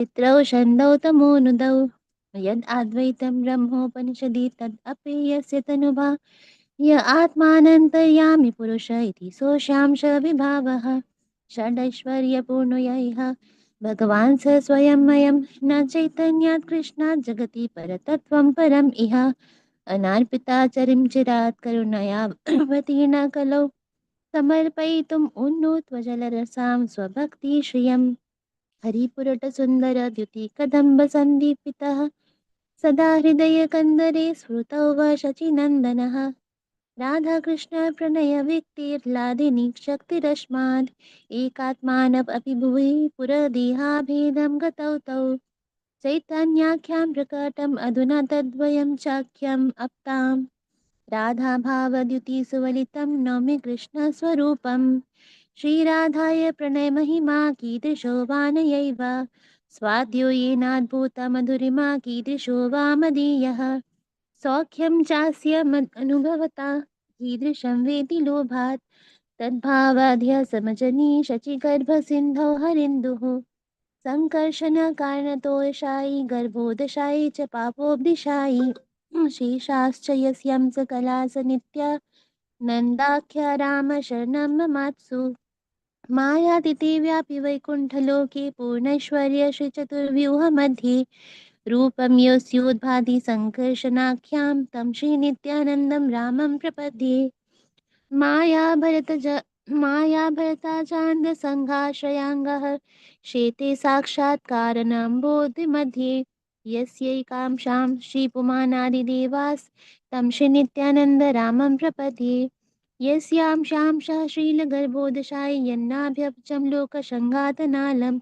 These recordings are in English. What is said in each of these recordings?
पित्रौ छन्दौ तमोनुदौ यद् अद्वैतं ब्रह्मोपनिषदि तद् अपेयस्य तनुभा य आत्मानन्तर्यामि पुरुष इति सोऽशांश विभावः षडैश्वर्यपूर्णो य इह भगवान् स स्वयंमयं न चैतन्यात् कृष्णात् जगति परतत्त्वं परम् इह अनार्पिता चरिं चिरात् करुणया भवतीर्णा कलौ समर्पयितुम् उन्नोत्वजलरसां स्वभक्तिश्रियम् हरिपुरटसुन्दरद्युतिकदम्बसन्दीपितः सदा हृदयकन्दरे स्मृतौ वशचिनन्दनः राधाकृष्णप्रणयविक्तिर्लादिनी शक्तिरस्माद् एकात्मानमपि भुवि पुरदेहाभेदं गतौ तौ चैतन्याख्यां प्रकटम् अधुना तद्वयं चाख्यम् अपताम् राधाभावद्युतिसुवलितं नौमि कृष्णस्वरूपम् श्रीराधाय प्रणयमहिमा कीदृशो वानयैव स्वाद्यो येनाद्भुतमधुरिमा कीदृशो वा मदीयः सौख्यं चास्य अनुभवता कीदृशं वेति लोभात् तद्भावाद्य समजनी शचिगर्भसिन्धौ हरिन्दुः सङ्कर्षणकारणतोषायि गर्भोदशायि च पापोऽब्धिशायि शेषाश्च यस्यां सकला स नित्या नन्दाख्या रामशरणं ममात्सु मायादिति व्यापि वैकुण्ठलोके पूर्णैश्वर्य श्रीचतुर्व्यूहमध्ये रूपं यस्योद्भाति सङ्कर्षणाख्यां तं श्रीनित्यानन्दं रामं प्रपद्ये मायाभरताचान्यसङ्घाश्रयाङ्गः शेते साक्षात्कारणं बोधिमध्ये यस्यैकांशां श्रीपुमानादिदेवास् तं श्रीनित्यानन्दरामं प्रपद्ये यस्यांशांशः श्रीलगर्भोदशाय यन्नाभ्यब्जं लोकसङ्घातनालं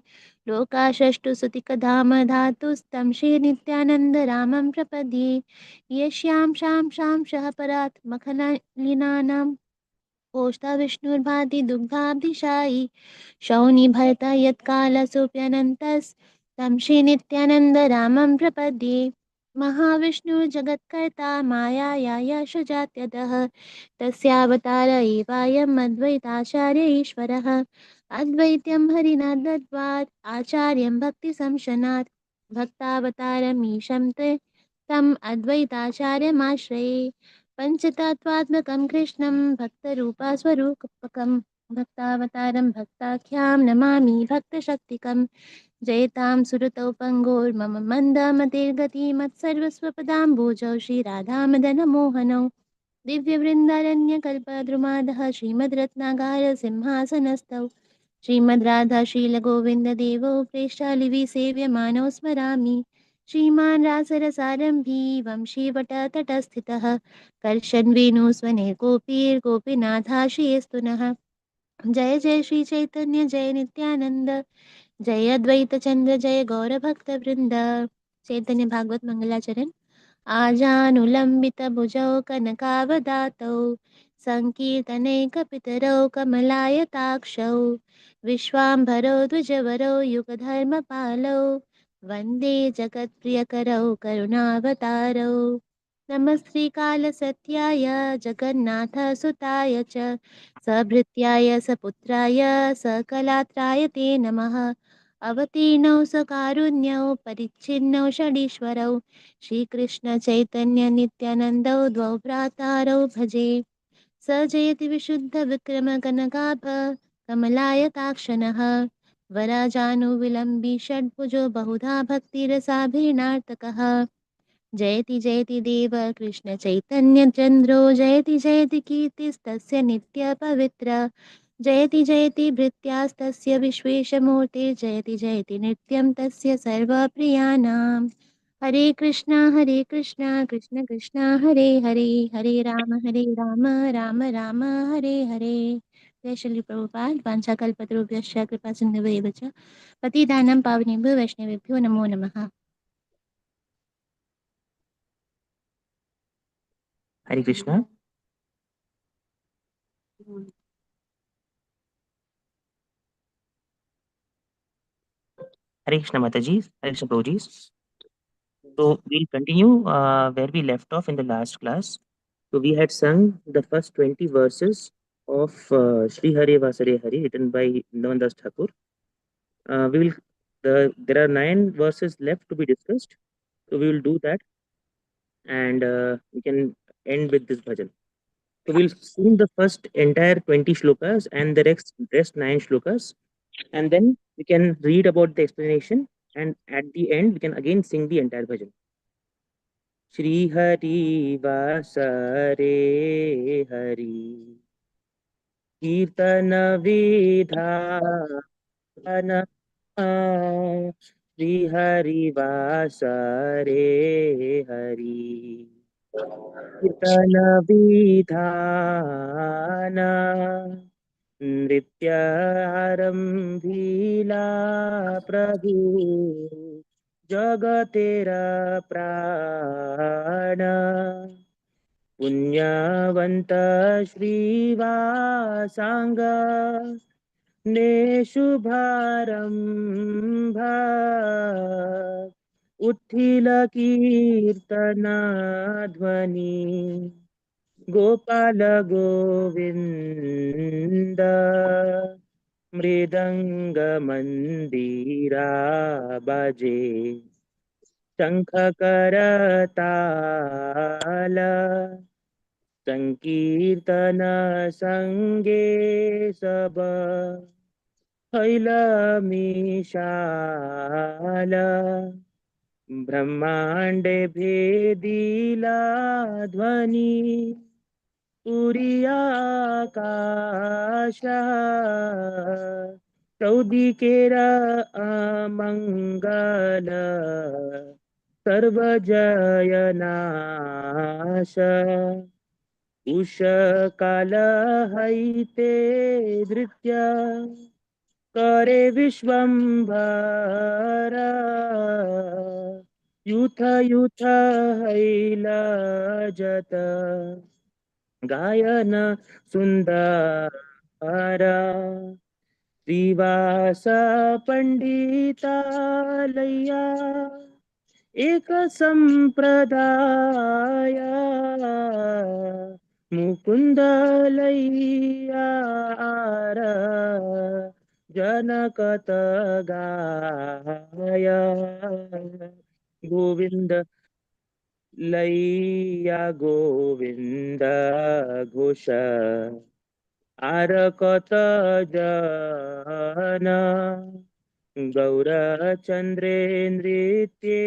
लोकाशष्टुसुतिकधाम धातुस्तं श्रीनित्यानन्दरामं प्रपद्ये यस्यांशांशांशः परात्मखलिनानां कोष्ठा विष्णुर्भाति दुग्धाब्धिशायी शौनि भरता यत्कालसोऽप्यनन्तस्तं श्रीनित्यानन्दरामं प्रपद्ये महाविष्णुर्जगत्कर्ता मायाया यशजात्यतः तस्यावतार एवायम् अद्वैताचार्य ईश्वरः अद्वैत्यं हरिना दत्त्वात् आचार्यं भक्तिसंशनात् भक्तावतारमीशं ते तम् अद्वैताचार्यमाश्रये पञ्चतत्त्वात्मकं कृष्णं भक्तरूपास्वरूपकं भक्तावतारं भक्ताख्यां नमामि भक्तशक्तिकं जयतां सुरतौ पङ्गोर्मम मन्दमतिर्गतिमत्सर्वस्वपदाम्बोजौ श्रीराधामदनमोहनौ दिव्यवृन्दारण्यकल्पद्रुमादः श्रीमद्रत्नागारसिंहासनस्थौ श्रीमद्राधाशीलगोविन्ददेवौ प्रेष्ठालिविसेव्यमानौ स्मरामि श्रीमान् रासरसारम्भी वंशीवटतटस्थितः कर्षन् वेणुस्वने गोपीर्गोपीनाथाशयस्तु नः जय जय श्री चैतन्य जय नित्यानंद जय अद्वैत चंद्र जय गौरभक्तवृंद चैतन्य भागवत मंगलाचरण आजानुलंबितभुजौ कनकावदातौ सङ्कीर्तनैकपितरौ कमलायताक्षौ विश्वाम्भरौ द्विजवरौ युगधर्मपालौ वन्दे जगत्प्रियकरौ करुणावतारौ नमस्ते कालसत्याय जगन्नाथसुताय च सभृत्याय सपुत्राय सकलात्राय ते नमः अवतीर्णौ सकारुण्यौ परिच्छिन्नौ षडीश्वरौ श्रीकृष्ण चैतन्य नित्यानन्दौ द्वौ भ्रातारौ भजे स जयति विशुद्ध विक्रम कनकाभ कमलायताक्षनः वरजानुविलम्बि षड्भुजो बहुधा भक्तिरसाभिर्नार्तकः जयति जयति देव कृष्ण चैतन्य चन्द्रो जयति जयति कीर्तिस्तस्य नित्य पवित्र जयति जयति भृत्यास्तस्य विश्वेशमूर्ति जयति जयति नित्यं तस्य सर्वप्रियाणां हरे कृष्णा कृष्ण कृष्ण हरे हरे हरे राम राम राम हरे हरे जय श्री प्रभुपाद वाञ्छाकल्पतरुभ्यश्च कृपा सिन्धुभ्येव च पतितानां पावनेभ्यो वैष्णवेभ्यो नमो नमः। Hare Krishna. Hare Krishna Mataji. Hare Krishna Prabhuji. So we'll continue where we left off in the last class. So we had sung the first 20 verses of Shri Hare Vasare Hari written by Navandas Thakur. We will There are 9 verses left to be discussed, so we will do that, and we can end with this bhajan. So we'll sing the first entire 20 shlokas and the rest 9 shlokas, and then we can read about the explanation, and at the end we can again sing the entire bhajan. Shri Hari Vasare Hari Kirtan Vidhana Shri Hari Vasare Hari Kirtan Vidhana नृत्यारंभीला प्रभु जगतेरा प्राण पुण्यवंत श्रीवासांग ने शुभारंभ उठिल कीर्तना ध्वनि गोपाल गोविंद मृदंग मंदिरा बाजे शंख करताल संकीर्तन संगे सब खैल मिशाल ब्रह्मांड भेदिला ध्वनि आकाश चौदिकेरा अमंगल सर्वजयनाश उषकाल हैते धृत्य करे विश्वंभर युथ युथ हैल जत गायन सुंदर श्रीवास पंडितालया एक संप्रदाय मुकुंदलैयार जनकत गाय गोविंद लैया गोविंद घोष आरकत जन गौरचंद्रेन्द्रित्ये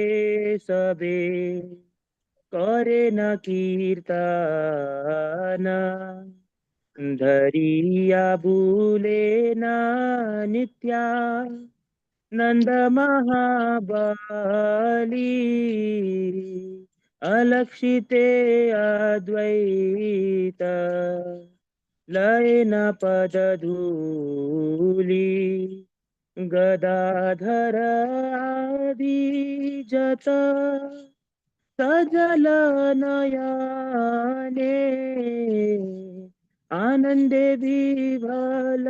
सबे करे न कीर्तन धरिया भूले न नित्या नंद महाबली अलक्षिते अद्वैत लयन पदधूली गदाधर आदि जत सजल नयने आनंदे विभल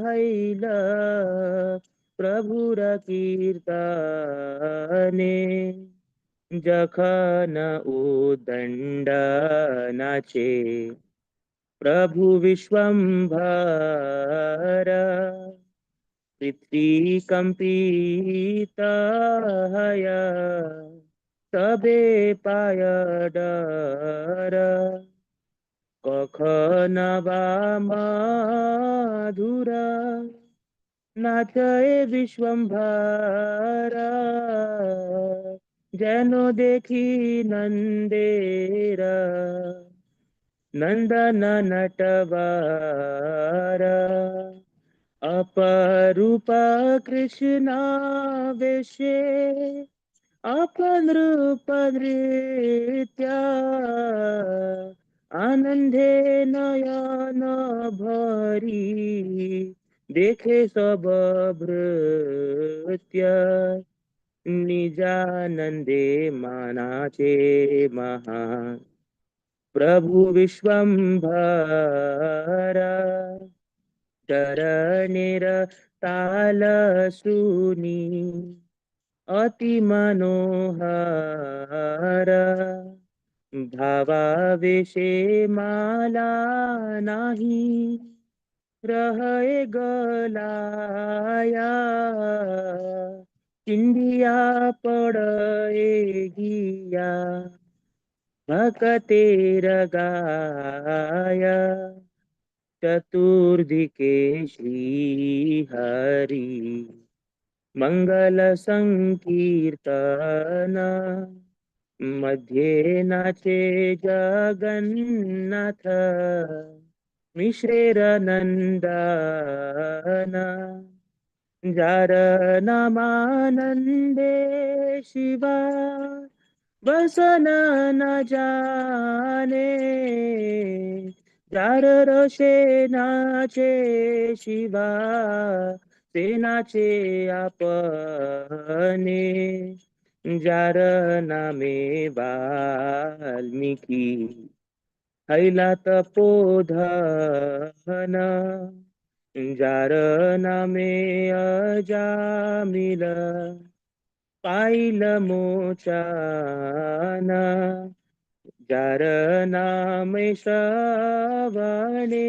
हैल प्रभुर कीर्तने जखन उदंड नाचे प्रभु विश्वंभर पृथ्वी कंपित हय सबे पाय डर कखन मधुर नाचय विश्वंभर जनो देखी नंदेर नंदन नटवर अपरूप कृष्ण वेशे अपन रूप नृत्य आनंदे नयन भरी देखे सब भृत्य निजानंदे मानाचे महा प्रभु विश्वंभर चरणेर ताल सुनी अति मनोहर भावावेशे माला नाही रहे गलाया चिंदिया पड़ेगिया भकतेर गाय चतुर्दिके श्री हरि मंगल संकीर्तन मध्ये नाचे जगन्नाथ मिश्रेर नंदन जार नामानंदे शिवा बसन न जाने जार रोषे नाचे शिवा ते नाचे आपने जार नामे वाल्मीकी हैला तपोधन जार नामे अजामिल पाहिल मोचान जार नामे श्रवणे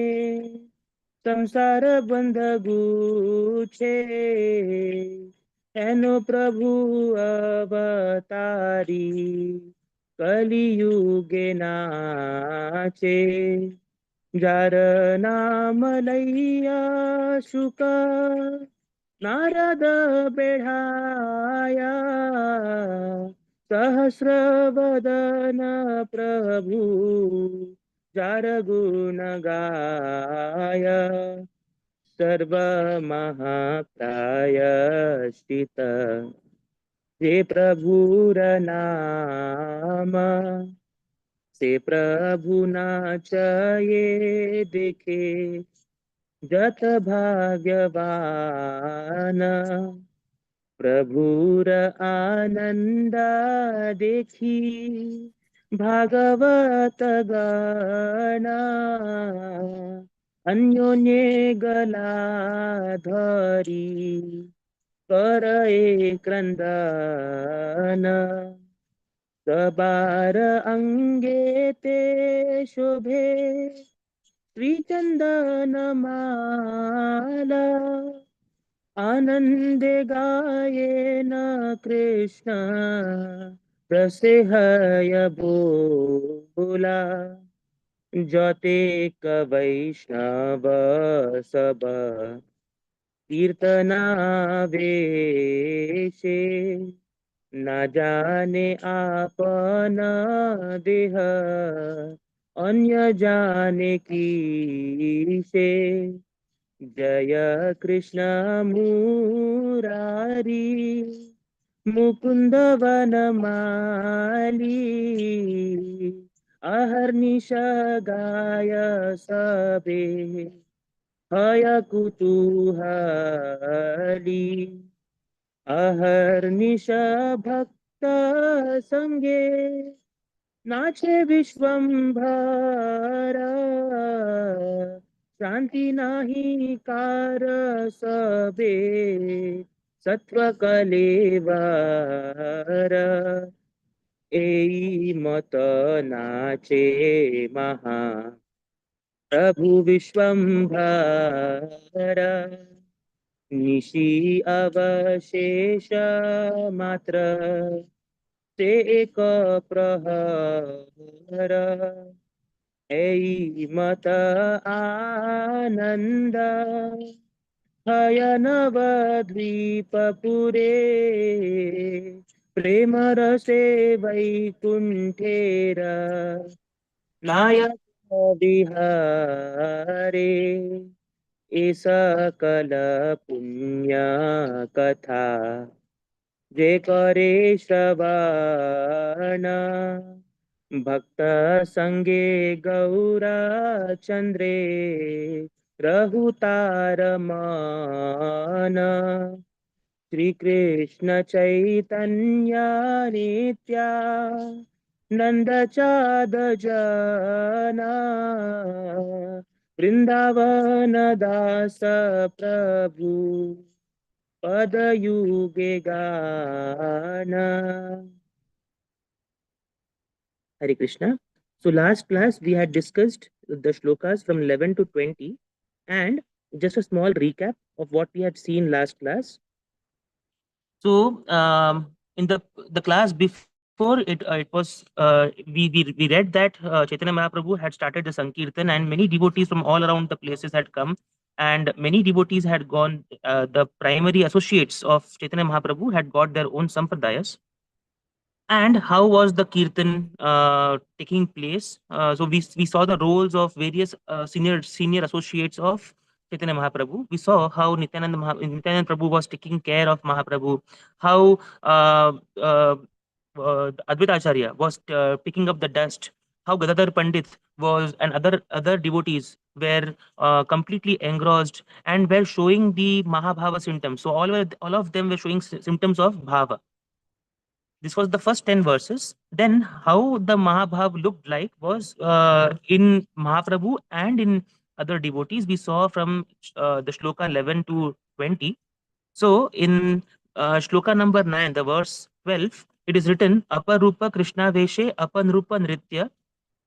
संसार बंध गुछे એનો પ્રભુ અવતારી કલિયુગે નાચે જાર નામ લૈયા શુક નારદ બેઢાયા સહસ્ર વદન પ્રભુ જાર ગુણ ગાય सर्व महाप्रायश्चित जे प्रभुर नाम से प्रभु नाचये देखे जत भाग्यवान प्रभुर आनंद देखी भागवत गणा अन्योन्ये गला धरी करे क्रंदन सबार अंगे ते शोभे श्रीचंदन माला आनंदे गाये न कृष्ण प्रसेहय बोला जतेक वैष्णव सब कीर्तना वेशे न जाने आपन देह अन्य जाने की जय कृष्ण मुरारी मुकुंद वनमाली अहर्निश गाय सबे हय कुतूहली अहर्निश भक्त संगे नाचे विश्वंभर शांती नाही कार सबे सत्व कलेवर एई मत नाचे महा प्रभु विश्वंभर निशी अवशेष मात्र ते एक प्रहर ऐ मत आनंद हयनवद्वीपपुरे प्रेम रसे वैकुंठेर नायक विहारे ए सकल पुण्य कथा जे करे श्रवण भक्त संगे गौरा चंद्रे रहुतार मान श्री कृष्ण चैतन्य नित्या नंद चाद जना वृंदावन दास प्रभु पद युगे गाना. Hare Krishna. So last class we had discussed the shlokas from 11 to 20 and just a small recap of what we had seen last class. So in the class before it was we read that Chaitanya Mahaprabhu had started the Sankirtan, and many devotees from all around the places had come, and many devotees had gone. The primary associates of Chaitanya Mahaprabhu had got their own sampradayas. And how was the kirtan taking place? So we saw the roles of various senior associates of Chaitanya Mahaprabhu. We saw how Nityanand Prabhu was taking care of Mahaprabhu, how Advaita Acharya was picking up the dust, how Gadadhar Pandit was and other devotees were completely engrossed and were showing the Mahabhava symptoms. So all of them were showing symptoms of bhava. This was the first 10 verses. Then, how the Mahabhav looked like was in Mahaprabhu and in other devotees. We saw from the shloka 11 to 20. So, in shloka number 9, the verse 12, it is written, Aparupa Krishna Veshe Apanrupa Nritya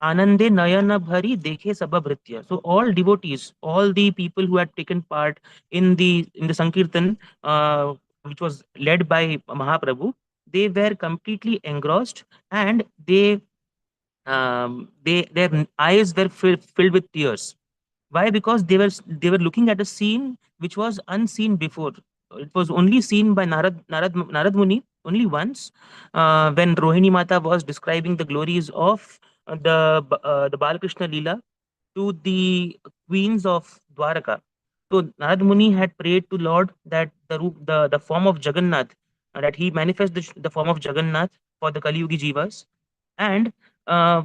Anande Nayana Bhari Dekhe Sabha. So all devotees, all the people who had taken part in the Sankirtan, which was led by Mahaprabhu, they were completely engrossed, and their eyes were filled with tears. Why? Because they were looking at a scene which was unseen before. It was only seen by Narad Muni only once, when Rohini Mata was describing the glories of the Balakrishna Leela to the queens of Dwaraka. So Narad Muni had prayed to Lord that the form of Jagannath, that he manifests the form of Jagannath for the Kali Yugi Jivas, and uh,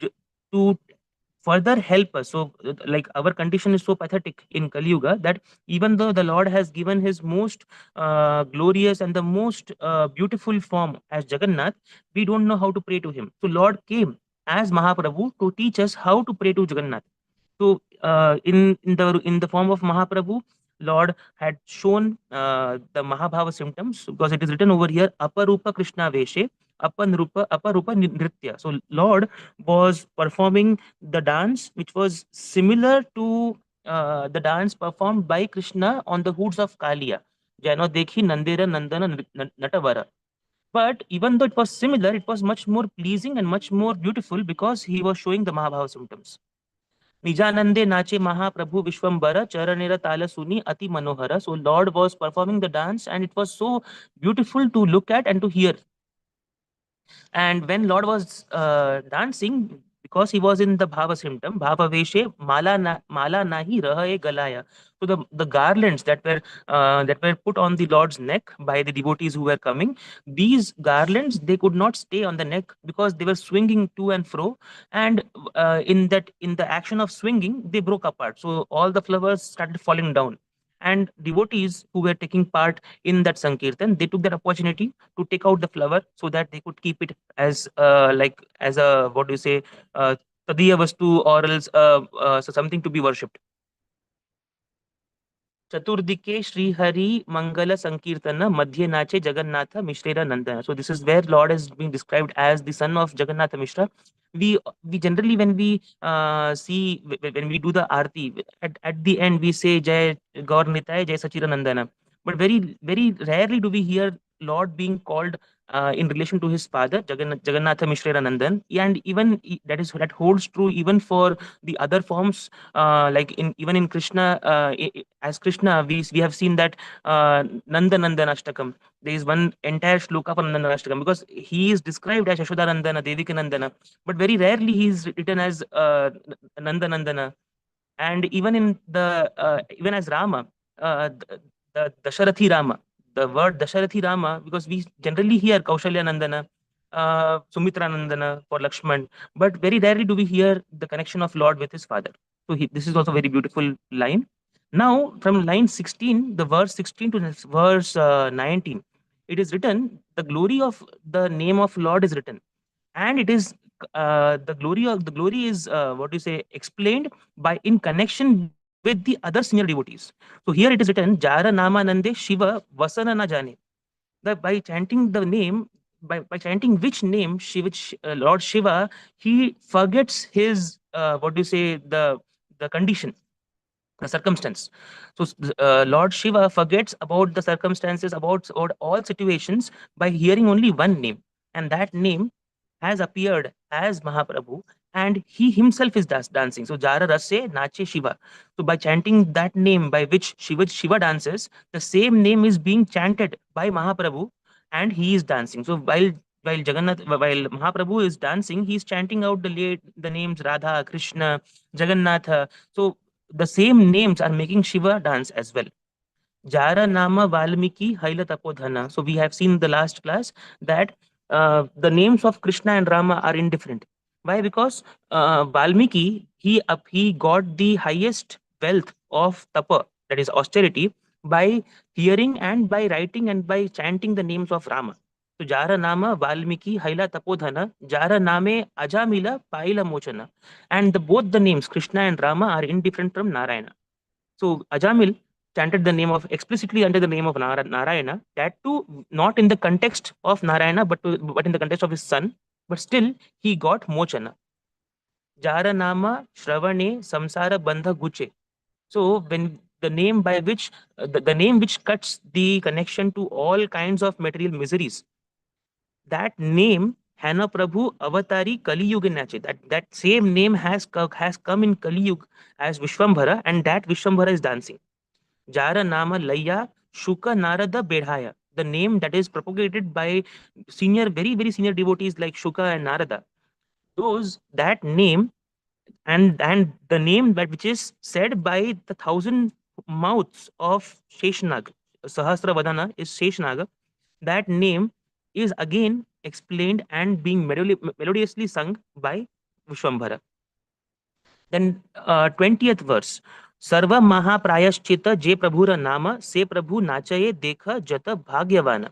j- to further help us. So, like, our condition is so pathetic in Kali Yuga that even though the Lord has given his most glorious and the most beautiful form as Jagannath, we don't know how to pray to him. So, Lord came as Mahaprabhu to teach us how to pray to Jagannath. So, in the form of Mahaprabhu, Lord had shown the Mahabhava symptoms, because it is written over here, Aparupa Krishna Veshe, Aparupa Nritya. So, Lord was performing the dance, which was similar to the dance performed by Krishna on the hoods of Kalia. Jano dekhi Nandera Nandana Natavara. But even though it was similar, it was much more pleasing and much more beautiful because he was showing the Mahabhava symptoms. Nijanande Nache Mahaprabhu Vishwambara Charanera Tala Suni Ati Manohara. So Lord was performing the dance, and it was so beautiful to look at and to hear. And when Lord was dancing, because he was in the Bhava symptom, Bhava Veshe, Mala Nahi Rahaye Galaya. So the garlands that were put on the Lord's neck by the devotees who were coming, these garlands, they could not stay on the neck because they were swinging to and fro, and in the action of swinging, they broke apart. So all the flowers started falling down. And devotees who were taking part in that Sankirtan, they took that opportunity to take out the flower so that they could keep it as like as a, what do you say, uh, tadiya vastu, or else so something to be worshipped. Chaturdike Sri Hari Mangala Sankirtana Madhye Nache Jagannatha Mishra Nandana. So this is where Lord is being described as the son of Jagannatha Mishra. We generally, when we when we do the arti, at the end we say Jai Gaur Nitai Jai Sachira Nandana. But very rarely do we hear Lord being called in relation to his father Jagannatha Mishra Nandan. And even that holds true even for the other forms, like even in Krishna, as Krishna, we have seen that Nanda Nandana Ashtakam. There is one entire shloka for Nanda Ashtakam, because he is described as Yashoda Nandana, Devika Nandana, but very rarely he is written as Nanda Nandana. And even as Rama, the Dasharathi Rama, the word Dasharathi Rama, because we generally hear Kaushalya Nandana, Sumitra Nandana for Lakshman, but very rarely do we hear the connection of Lord with his father. So this is also a very beautiful line. Now, from line 16, the verse 16 to this verse 19, it is written, the glory of the name of Lord is written, and it is the glory is, what do you say, explained by in connection with the other senior devotees. So here it is written, Jara Nama Nande Shiva Vasana na Jane. That by chanting the name, by chanting which name, Lord Shiva, he forgets his, what do you say, the condition. the circumstance. So Lord Shiva forgets about the circumstances, about all situations by hearing only one name, and that name has appeared as Mahaprabhu, and he himself is dancing. So Jara Rase Nache Shiva. So by chanting that name by which Shiva dances, the same name is being chanted by Mahaprabhu, and he is dancing. So while Mahaprabhu is dancing, he is chanting out the names Radha, Krishna, Jagannatha. So the same names are making Shiva dance as well. Jara Nama Valmiki Haila Tapodhana. So we have seen in the last class that the names of Krishna and Rama are indifferent. Why? Because Valmiki, he got the highest wealth of tapa, that is austerity, by hearing and by writing and by chanting the names of Rama. So Jara Nama Valmiki Haila Tapodhana, Jara Name Ajamila Paila Mochana. And both the names Krishna and Rama are indifferent from Narayana. So Ajamil chanted the name of explicitly under the name of Narayana, that too not in the context of Narayana, but in the context of his son. But still, he got mochana. Jara nama Shravane Samsara Bandha Guche. So when the name by which the name which cuts the connection to all kinds of material miseries, that name Hana Prabhu Avatari Kali Yuga Nache. That same name has come in Kali Yuga as Vishwambhara, and that Vishwambhara is dancing. Jara Nama Laya Shuka Narada Bedhaya, the name that is propagated by very, very senior devotees like Shuka and Narada. That name and the name that which is said by the thousand mouths of Sheshnag, Sahasra Vadana is Sheshnaga. That name is again explained and being melodiously sung by Vishwambhara. Then 20th verse. Sarva Mahaprayashchita Je Prabhura Nama Se Prabhu Nachaye Dekha Jata Bhagyavana.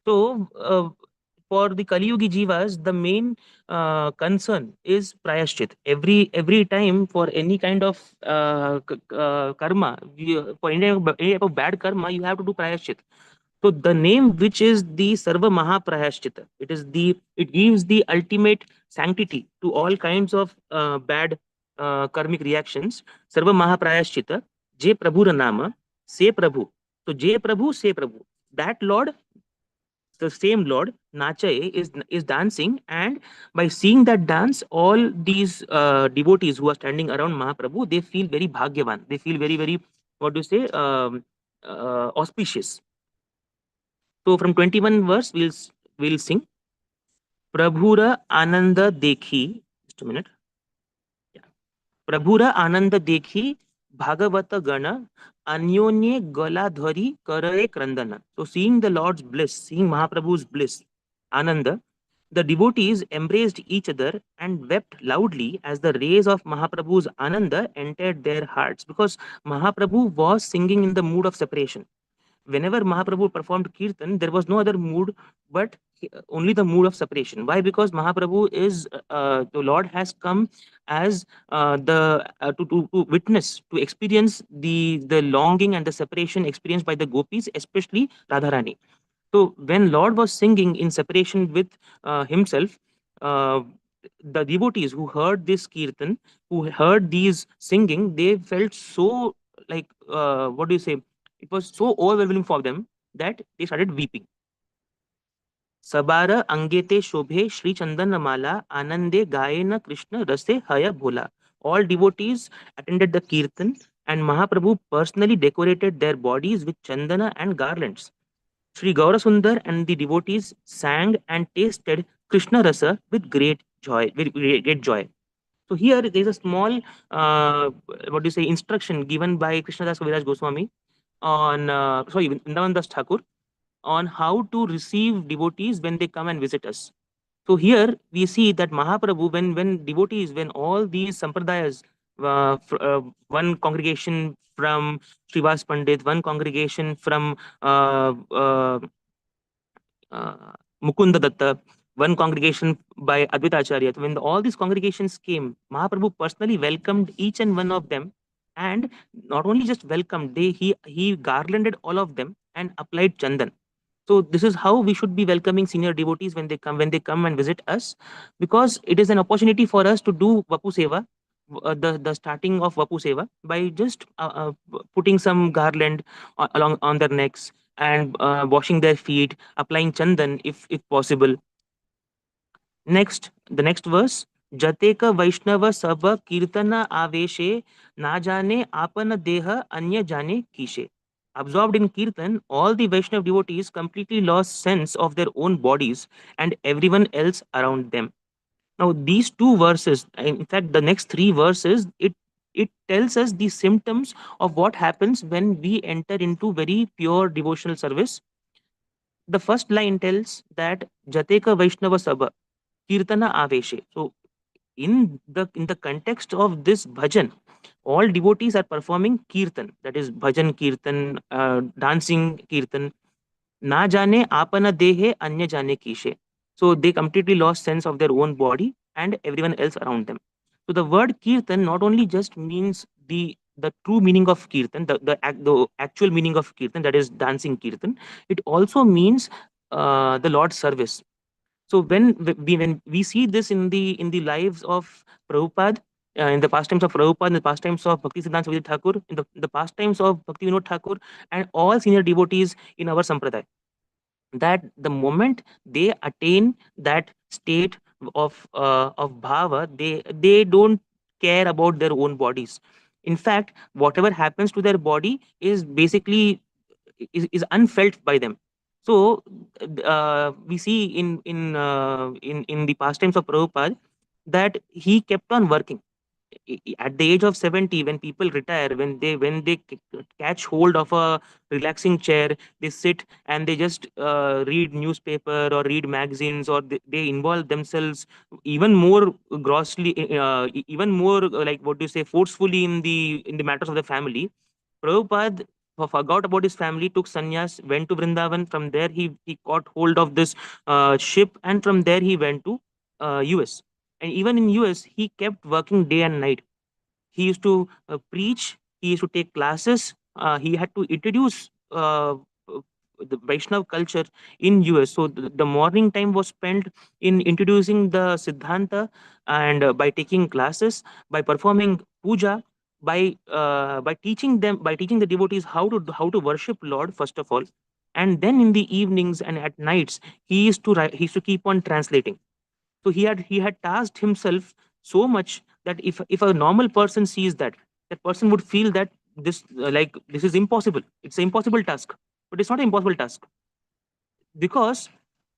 So, for the Kali Yugi Jivas, the main concern is prayashchit. Every time for any kind of karma, for any type of bad karma, you have to do prayashchit. So the name which is the Sarva Mahaprayashchita, it gives the ultimate sanctity to all kinds of bad karmic reactions. Sarva Mahaprayashchita, Je Prabhu Nama, Se Prabhu. So Je Prabhu, Se Prabhu. That Lord, the same Lord, Nachaye, is dancing, and by seeing that dance, all these devotees who are standing around Mahaprabhu, they feel very bhagyavan. They feel very, very, what do you say, auspicious. So from 21 verse, we'll sing Prabhura Ananda Dekhi. Just a minute. Yeah. Prabhura Ananda Dekhi Bhagavata Gana Anyonye Galadhari Karaye Krandana. So seeing the Lord's bliss, seeing Mahaprabhu's bliss, Ananda, the devotees embraced each other and wept loudly as the rays of Mahaprabhu's Ananda entered their hearts, because Mahaprabhu was singing in the mood of separation. Whenever Mahaprabhu performed Kirtan, there was no other mood but only the mood of separation. Why? Because Mahaprabhu is, the Lord has come as to witness, to experience the longing and the separation experienced by the gopis, especially Radharani. So when Lord was singing in separation with himself, uh, the devotees who heard this kirtan, who heard these singing, they felt so, like, what do you say? It was so overwhelming for them that they started weeping. Sabara Angete Shobhe Sri Chandanamala Anande Gayena Krishna Rase Haya Bhola. All devotees attended the kirtan, and Mahaprabhu personally decorated their bodies with chandana and garlands. Sri Gaurasundar and the devotees sang and tasted Krishna Rasa with great joy, great joy. So here there is a small, what do you say, instruction given by Krishnadas Kaviraj Goswami on, Vrindavan Das Thakur, on how to receive devotees when they come and visit us. So here we see that Mahaprabhu, when devotees, when all these sampradayas, one congregation from Srivas Pandit, one congregation from uh, Mukunda Datta, one congregation by Advaita Acharya. When all these congregations came, Mahaprabhu personally welcomed each and one of them, and not only just welcomed, he garlanded all of them and applied chandan. So this is how we should be welcoming senior devotees when they come and visit us, because it is an opportunity for us to do Vapu Seva, the starting of Vapu Seva by just putting some garland along on their necks and washing their feet, applying chandan if possible. Next, the next verse. Jate ka Vaishnava sab kirtana aveshe na jane apana deha anya jane kishe. Absorbed in kirtan, all the Vaishnav devotees completely lost sense of their own bodies and everyone else around them. Now, these two verses, in fact, the next three verses, it tells us the symptoms of what happens when we enter into very pure devotional service. The first line tells that Jateka Vaishnava Sabha Kirtana Aveshe. So, in the context of this bhajan, all devotees are performing kirtan, that is bhajan kirtan, dancing kirtan. Na jane apana dehe anya jane kishe. So they completely lost sense of their own body and everyone else around them. So the word kirtan not only just means the true meaning of kirtan, the actual meaning of kirtan, that is dancing kirtan. It also means the Lord's service. So when we see this in the lives of Prabhupada, in the pastimes of Prabhupada, in the pastimes of Bhakti Siddhanta Saraswati Thakur, in the pastimes of Bhakti Vinod Thakur, and all senior devotees in our sampradaya, that the moment they attain that state of bhava, they don't care about their own bodies. In fact, whatever happens to their body is basically is unfelt by them. So we see in the pastimes of Prabhupada that he kept on working at the age of 70. When people retire, when they catch hold of a relaxing chair, they sit and they just read newspaper or read magazines, or they involve themselves even more grossly, even more, like, what do you say, forcefully in the matters of the family. Prabhupada forgot about his family, took sannyas, went to Vrindavan. From there, he caught hold of this ship, and from there he went to US. And even in US, he kept working day and night. He used to preach. He used to take classes. He had to introduce the Vaishnav culture in US. So the morning time was spent in introducing the Siddhanta, and by taking classes, by performing puja, by teaching them, by teaching the devotees how to worship Lord first of all, and then in the evenings and at nights he used to keep on translating. So he had tasked himself so much that if a normal person sees that, that person would feel that this is impossible. It's an impossible task, but it's not an impossible task, because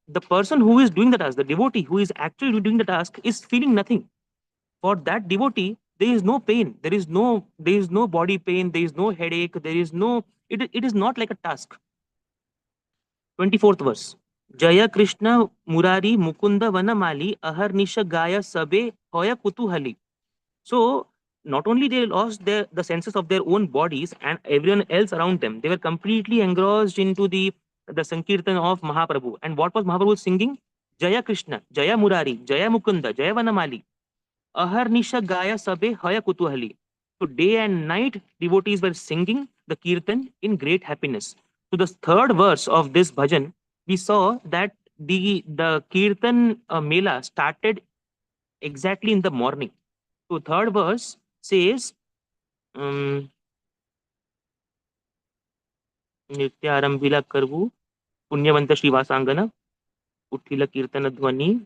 the person who is doing the task, the devotee who is actually doing the task, is feeling nothing. For that devotee, there is no pain. There is no body pain. There is no headache. There is no. It is not like a task. 24th verse. Jaya Krishna Murari Mukunda Vanamali Aharnisha Gaya Sabe Hoya Kutuhali. So not only they lost the senses of their own bodies and everyone else around them, they were completely engrossed into the Sankirtan of Mahaprabhu. And what was Mahaprabhu singing? Jaya Krishna, Jaya Murari, Jaya Mukunda, Jaya Vanamali. Aharnisha Gaya Sabe Haya Kutuhali. So day and night, devotees were singing the kirtan in great happiness. So the third verse of this bhajan, we saw that the kirtan mela started exactly in the morning. So third verse says, um, Nityaarambhila Karvu, Punyavanta Srivasangana, Uttila Kirtana Dhvani.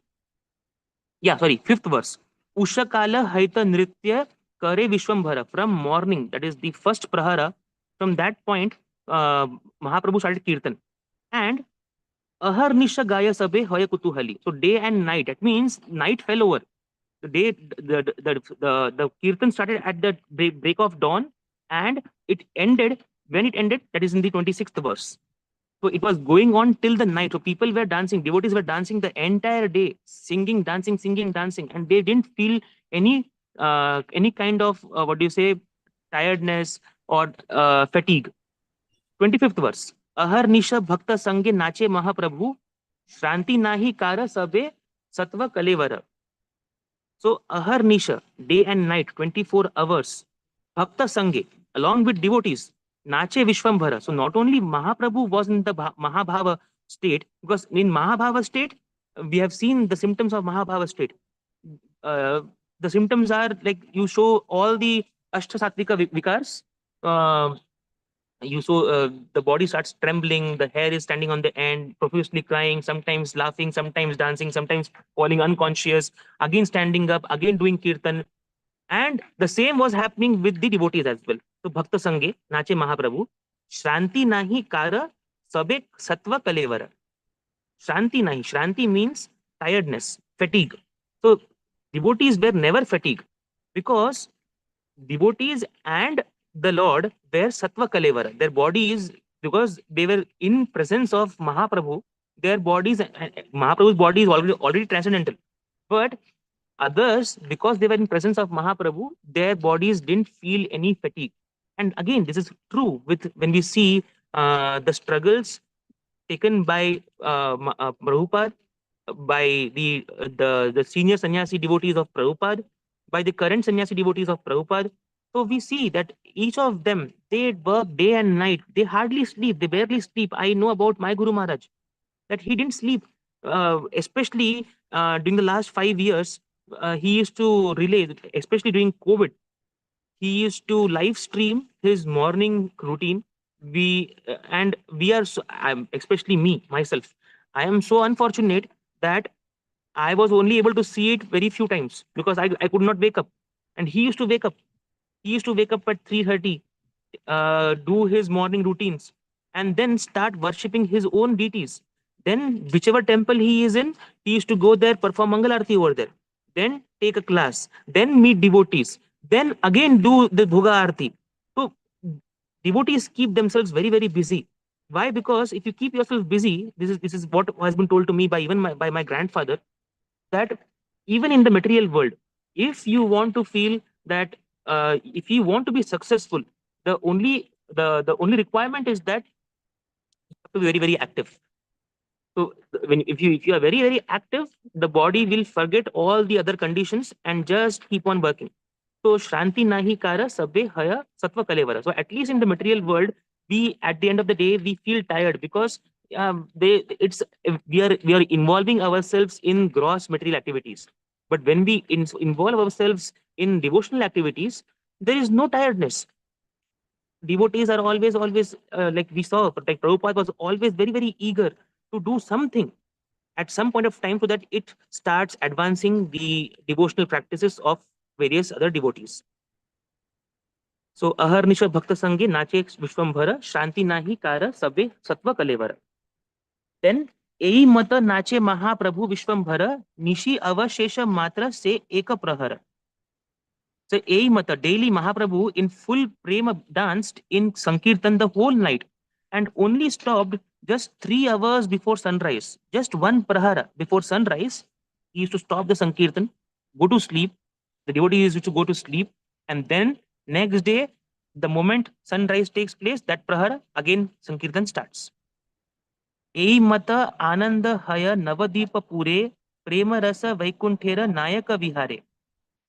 Yeah, sorry, fifth verse. Ushakala Haita Nritya Kare Vishwambhara. From morning, that is the first prahara, from that point, Mahaprabhu started Kirtan. And Aharnisha Gaya Sabe Hoya Kutuhali. So day and night, that means night fell over. The day the Kirtan started at the break of dawn, and it ended, when it ended, that is in the 26th verse. So it was going on till the night. So people were dancing, devotees were dancing the entire day, singing, dancing, and they didn't feel any kind of what do you say, tiredness or fatigue. 25th verse. Ahar nisha bhakta sange nache Mahaprabhu, Shranti nahi kara sabe satva kalevara. So ahar nisha, day and night, 24 hours, bhakta sange, along with devotees, nache Vishwambhara. So not only Mahaprabhu was in the Mahabhava state, because in Mahabhava state, we have seen the symptoms of Mahabhava state. Uh, The symptoms are like you show all the Ashtasatvika vikars. Uh, you saw the body starts trembling, the hair is standing on the end, profusely crying, sometimes laughing, sometimes dancing, sometimes falling unconscious, again standing up, again doing kirtan. And the same was happening with the devotees as well. So Bhakta Sange, Nache Mahaprabhu, Shranti Nahi Kara Sabek Satva Kalevara. Shranti Nahi. Shranti means tiredness, fatigue. So devotees were never fatigued because devotees and the Lord were Sattva Kalevara. Their bodies, because they were in presence of Mahaprabhu, their bodies, Mahaprabhu's body is already transcendental. But others, because they were in presence of Mahaprabhu, their bodies didn't feel any fatigue. And again, this is true with when we see the struggles taken by Prabhupada, by the senior sannyasi devotees of Prabhupada, by the current sannyasi devotees of Prabhupada. So we see that each of them, they work day and night. They hardly sleep. They barely sleep. I know about my Guru Maharaj that he didn't sleep, especially during the last 5 years. He used to relay, especially during COVID, he used to live stream his morning routine. And we are so, especially me myself, I am so unfortunate that I was only able to see it very few times because I could not wake up. And he used to wake up. He used to wake up at 3:30, do his morning routines, and then start worshipping his own deities. Then, whichever temple he is in, he used to go there, perform Mangal Arati over there. Then take a class. Then meet devotees. Then again do the Bhoga Arati. So devotees keep themselves very, very busy. Why? Because if you keep yourself busy, this is what has been told to me by even by my grandfather, that even in the material world, if you want to feel that if you want to be successful, the only requirement is that you have to be very, very active. So when if you are very, very active, the body will forget all the other conditions and just keep on working. So Shranti Nahi Kara Sabbe Haya Sattva Kalevara. So at least in the material world, we at the end of the day we feel tired because they it's we are involving ourselves in gross material activities. But when we involve ourselves in devotional activities, there is no tiredness. Devotees are always like we saw, like Prabhupada was always very, very eager to do something at some point of time so that it starts advancing the devotional practices of various other devotees. So Aharnisha Bhakta Sange Nache Vishwambhara Shanti Nahi Kara Sabe Sattva Kalevara. Then Ei Mata Nache Mahaprabhu Vishwambhara Nishi Avashesha Matra Se Eka Prahara. So Mata daily Mahaprabhu in full prema danced in Sankirtan the whole night and only stopped just 3 hours before sunrise. Just one prahara before sunrise, he used to stop the Sankirtan, go to sleep. The devotees used to go to sleep, and then next day, the moment sunrise takes place, that prahara again Sankirtan starts. Mata Ananda Haya Navadipa Pure Prema Rasa Vaikunthera Nayaka Vihare.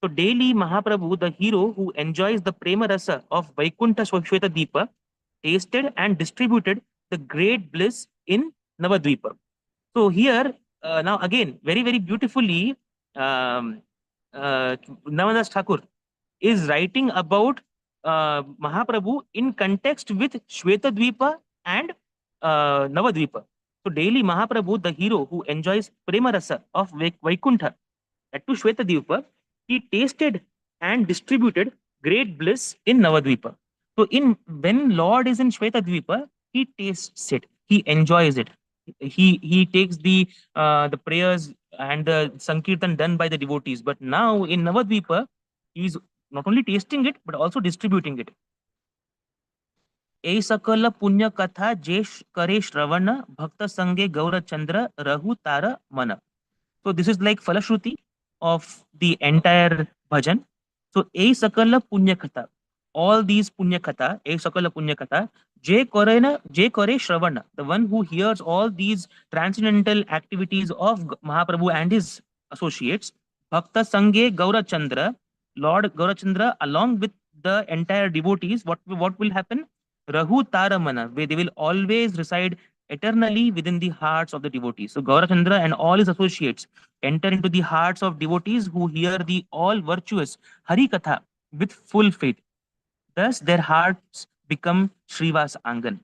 So daily Mahaprabhu, the hero who enjoys the prema rasa of Vaikuntha Shweta Deepa, tasted and distributed the great bliss in Navadvipa. So here, now again, very, very beautifully, um, Navadas Thakur is writing about Mahaprabhu in context with Shweta Dvipa and Navadvipa. So daily Mahaprabhu, the hero who enjoys prema rasa of Vaikuntha, at to Shwetadvipa, he tasted and distributed great bliss in Navadvipa. So in when Lord is in Shwetadvipa, he tastes it, he enjoys it. He takes the prayers and the Sankirtan done by the devotees. But now in Navadvipa, he is not only tasting it but also distributing it. ए सकल पुण्य कथा जे करे श्रवण भक्त संगे गौरचंद्र रघु तार मन. So this is like Falashruti of the entire bhajan. So a sakala punya katha. All these punya katha, a sakala punya katha, je kore shravana, the one who hears all these transcendental activities of Mahaprabhu and his associates, Bhakta Sange Gaurachandra, Lord Gaurachandra, along with the entire devotees, what will happen? Rahu Taramana, where they will always reside eternally within the hearts of the devotees. So Gaurachandra and all his associates enter into the hearts of devotees who hear the all virtuous Hari Katha with full faith. Thus, their hearts become Srivas Angan.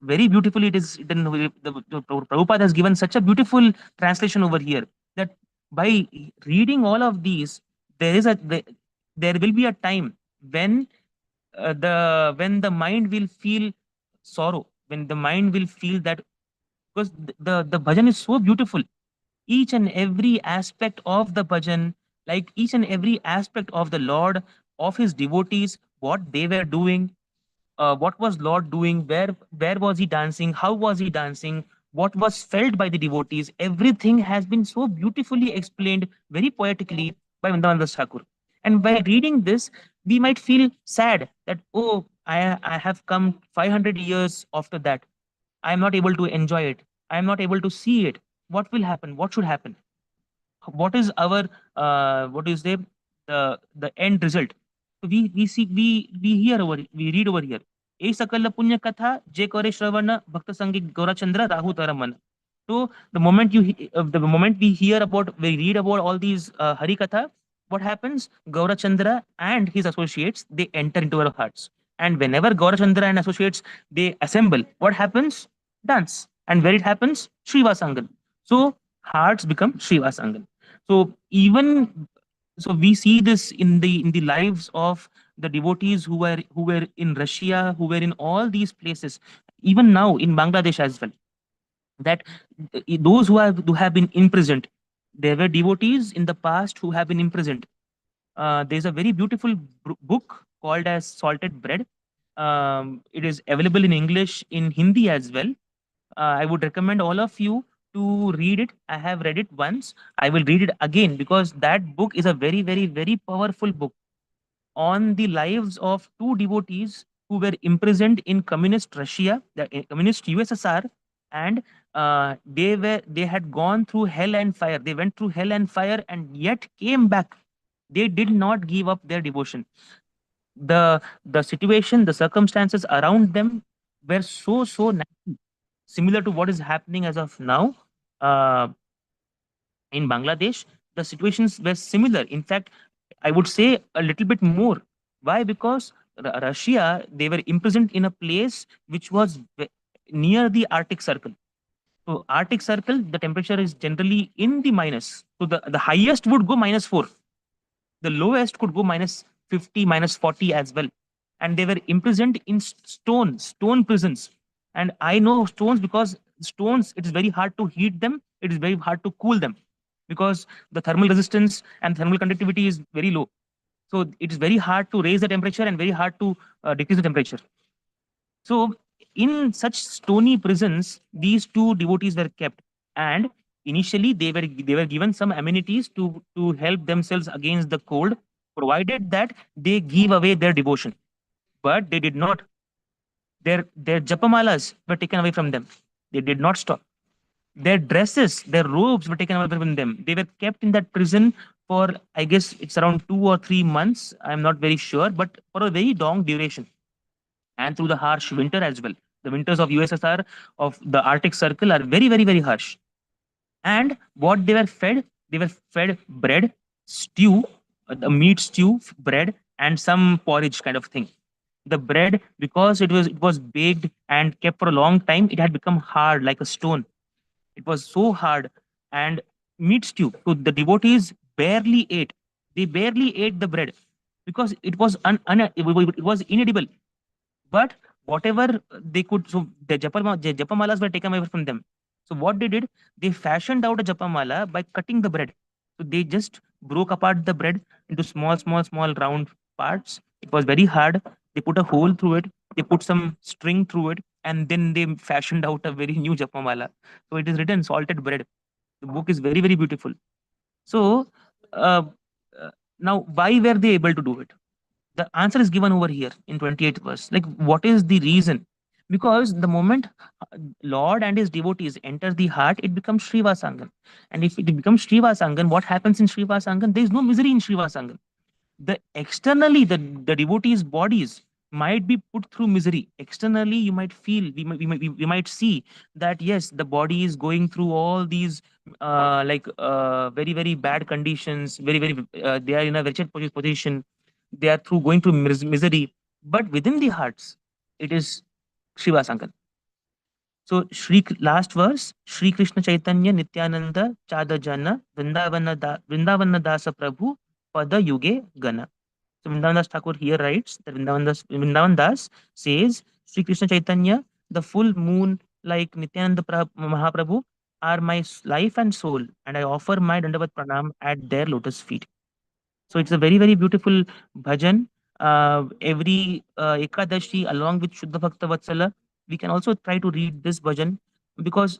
Very beautifully, it is written. The Prabhupada has given such a beautiful translation over here that by reading all of these, there will be a time when when the mind will feel sorrow, when the mind will feel that, because the bhajan is so beautiful, each and every aspect of the bhajan, like each and every aspect of the Lord, of his devotees, what they were doing, what was Lord doing, where was he dancing, how was he dancing, what was felt by the devotees, everything has been so beautifully explained very poetically by Vrindavan Das Thakur. And by reading this, we might feel sad that, oh, I have come 500 years after that, I am not able to enjoy it, I am not able to see it. What will happen, what should happen, what is our what is the end result? So we see, we hear over, we read over here, ए सकल पुण्य कथा जे करे श्रवण भक्त संगी Gaurachandra Rahu तरमन. So the moment the moment we hear about, we read about all these Hari Katha, what happens? Gaurachandra and his associates, they enter into our hearts. And whenever Gaurachandra and associates, they assemble, what happens? Dance. And where it happens? Srivasangan. So hearts become Srivasangan. So even, so we see this in the lives of the devotees who were in Russia, who were in all these places, even now in Bangladesh as well. That those who have been imprisoned, there were devotees in the past who have been imprisoned. There's a very beautiful book called as Salted Bread. It is available in English, in Hindi as well. I would recommend all of you to read it. I have read it once. I will read it again because that book is a very, very, very powerful book on the lives of two devotees who were imprisoned in communist Russia, the communist USSR, and they had gone through hell and fire. They went through hell and fire and yet came back. They did not give up their devotion. The situation, the circumstances around them were so similar to what is happening as of now uh, in Bangladesh. The situations were similar. In fact, I would say a little bit more. Why? Because Russia, they were imprisoned in a place which was near the Arctic Circle. So Arctic Circle, the temperature is generally in the minus. So the highest would go -4. The lowest could go -50, -40 as well. And they were imprisoned in stone prisons. And I know stones because stones, it is very hard to heat them, it is very hard to cool them because the thermal resistance and thermal conductivity is very low. So it is very hard to raise the temperature and very hard to decrease the temperature. So in such stony prisons, these two devotees were kept, and initially they were given some amenities to help themselves against the cold, provided that they give away their devotion. But they did not. Their japamalas were taken away from them. They did not stop. Their dresses, their robes were taken away from them. They were kept in that prison for, I guess it's around 2 or 3 months. I'm not very sure, but for a very long duration and through the harsh winter as well. The winters of USSR, of the Arctic Circle, are very, very, very harsh. And what they were fed bread, stew, the meat stew, bread, and some porridge kind of thing. The bread, because it was baked and kept for a long time, it had become hard like a stone. It was so hard. And meat stew, so the devotees barely ate. They barely ate the bread because it was it was inedible. But whatever they could, so the japamalas were taken away from them. So what they did, they fashioned out a japamala by cutting the bread. So they just broke apart the bread into small round parts. It was very hard. They put a hole through it. They put some string through it, and then they fashioned out a very new japamala. So it is written salted bread. The book is very, very beautiful. So uh, uh, now, why were they able to do it? The answer is given over here in 28th verse. Like, what is the reason? Because the moment Lord and his devotees enter the heart, it becomes Srivasangan. And if it becomes Srivasangan, what happens in Srivasangan? There is no misery in Srivasangan. The externally, the devotees' bodies, might be put through misery. Externally, you might feel, we might see that yes, the body is going through all these very very bad conditions, they are in a wretched position, they are through going through misery, but within the hearts, it is Shiva Sankan. So last verse, Shri Krishna Chaitanya Nityananda Chada Jana Vrindavana Dasa Prabhu Pada Yuge Gana. So Vrindavan Das Thakur here writes that Vrindavan Das says Sri Krishna Chaitanya, the full moon like Nityananda Mahaprabhu are my life and soul, and I offer my Dandavat Pranam at their lotus feet. So it's a very, very beautiful bhajan. Every Ekadashi, along with Shuddha Bhakta Vatsala, we can also try to read this bhajan because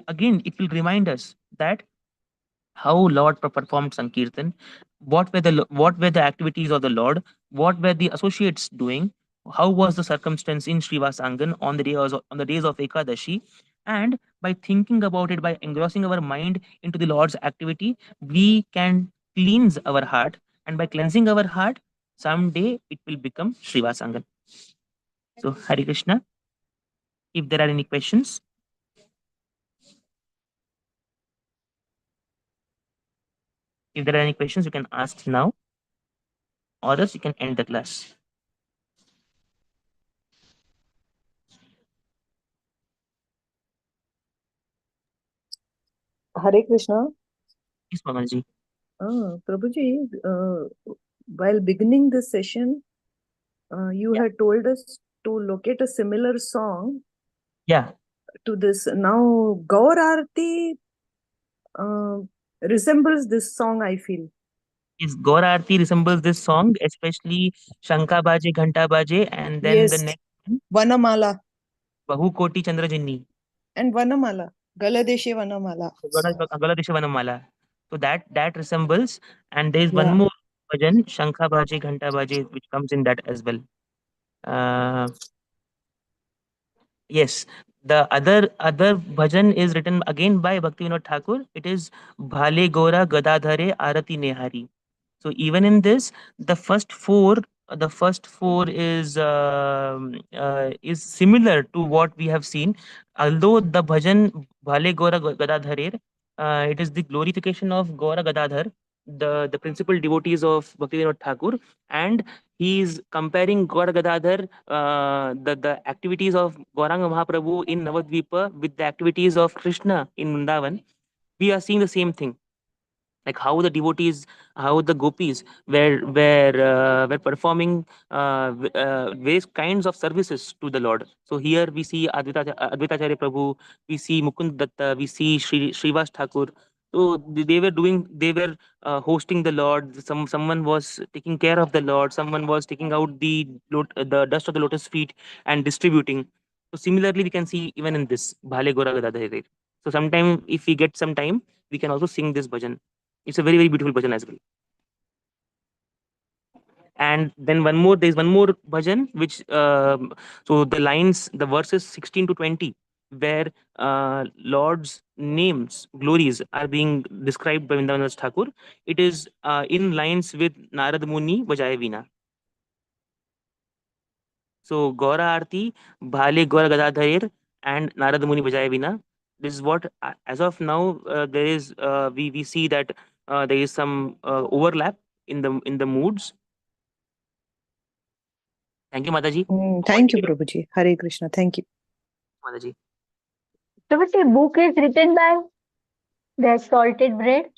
again, it will remind us that how Lord performed Sankirtan, what were the activities of the Lord, what were the associates doing, how was the circumstance in Srivasangan on on the days of Ekadashi, and by thinking about it, by engrossing our mind into the Lord's activity, we can cleanse our heart, and by cleansing our heart, someday it will become Srivasangan. So Hari Krishna, if there are any questions, if there are any questions, you can ask now, or else you can end the class. Hare Krishna. Yes, Mamaji. Prabhuji, while beginning this session, you Yeah. had told us to locate a similar song Yeah. to this. Now, Gaur Aarti resembles this song, I feel. Yes, Gaur Aarti resembles this song, especially Shanka Baje, Ghanta Baje, and then the Yes, next one, Vanamala Bahu Koti Chandra Jinni, and Vanamala, Galadeshe Vanamala. Galadesha Vanamala. So that resembles, and there is one Yeah. more bhajan, Shanka Baje, Ghanta Baje, which comes in that as well. Uh, yes, the other bhajan is written again by Bhaktivinoda Thakur. It is Bhale Gora Gadadhare Arati Nehari. So even in this, the first four is similar to what we have seen. Although the bhajan Bhale Gora Gadadharer, it is the glorification of Gora Gadadhar, the principal devotees of Bhaktivinoda Thakur, and he is comparing Gora Gadadhar, the activities of Gauranga Mahaprabhu in Navadvipa with the activities of Krishna in Vrindavan. We are seeing the same thing, like how the devotees, how the gopis were performing various kinds of services to the Lord. So here we see Advaitacharya Prabhu, we see Mukund Datta, we see Srivas Thakur. So they were hosting the Lord. Someone was taking care of the Lord. Someone was taking out the dust of the lotus feet and distributing. So similarly, we can see even in this Bhale Gora Gadadhar. So sometime, if we get some time, we can also sing this bhajan. It's a very, very beautiful bhajan as well. And then there's one more bhajan, which, so the verses 16 to 20, where Lord's names, glories are being described by Vrindavan Thakur. It is in lines with Narad Muni Vajaya Veena. So Gaura Arti, Bhale Gaura Gadadharir, and Narad Muni Vajaya Veena. This is what, as of now, there is. We see that there is some overlap in the moods. Thank you, Mataji. Over Thank to you, you, Prabhuji. Hare Krishna. Thank you. Mataji. Prabhuji, book is written by the salted bread.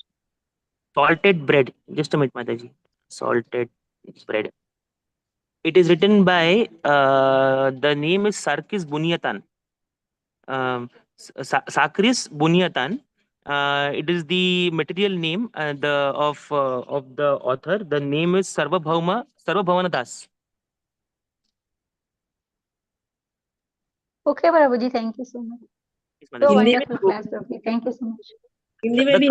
Salted bread. Just a minute, Mataji. Salted bread. It is written by the name is Sarkis Bunyatan. Sakris Bunyatan. It is the material name of the author. The name is Sarvabhavana Das. Okay, Prabhuji, thank you so much. Yes, So Mataji. Hindi में wonderful class, Prabhuji. Thank you so much. Hindi में The भी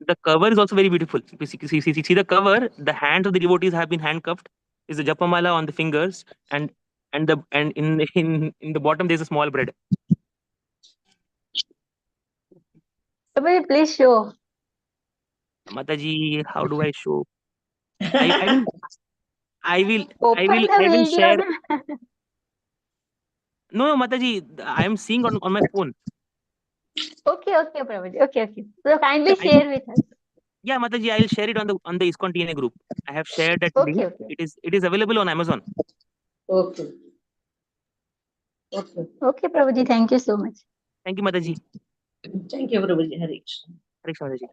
है. cover is also very beautiful. See the cover. The hands of the devotees have been handcuffed. Is a japamala on the fingers, and in the bottom there's a small bread. Prabhuji, please show. Mataji, how do I show? I will. I will Open the I will video. share. Na. No, Mataji, I am seeing on my phone. Okay, okay, Prabhuji. Okay, okay. So kindly I, share with us. yeah, Mataji, I'll share it on the ISKCON TNA group. I have shared that Okay, link. okay. It is available on Amazon. Okay. Okay. Okay, Prabhuji. Thank you so much. Thank you, Mataji. Thank you, Prabhuji. Hare Krishna. Hare Krishna, Mataji.